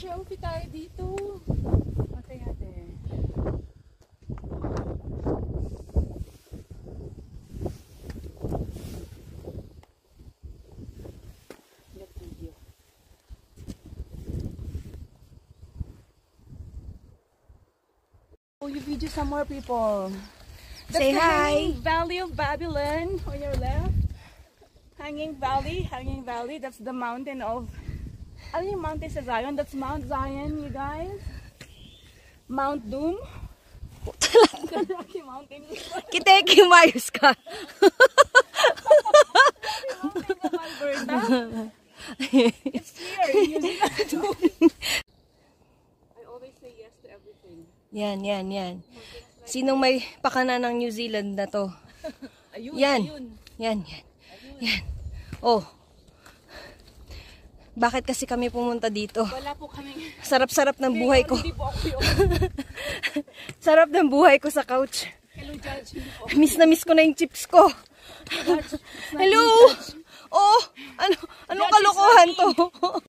Selfie tayo dito. Ate. Get video. Oh, you video some more people. That's Say the hi. Hanging Valley of Babylon on your left. Hanging Valley. That's the mountain of. Ano yung mountain sa Zion? That's Mount Zion, you guys. Mount Doom. The Rocky Mountain. Kiteki, umayos ka. Mountain of Alberta. It's here in New Zealand too. I always say yes to everything. Yan. Sinong may pakana ng New Zealand na to? Yan. Oh. Bakit kasi kami pumunta dito? Wala po kaming... Sarap-sarap ng buhay ko. Hindi po ako yun. Sarap ng buhay ko sa couch. Hello, Judge. Hindi po ako. Miss na miss ko na yung chips ko. Judge, it's not Hello! me, Judge. Oh, anong Judge, kalokohan it's to? not me.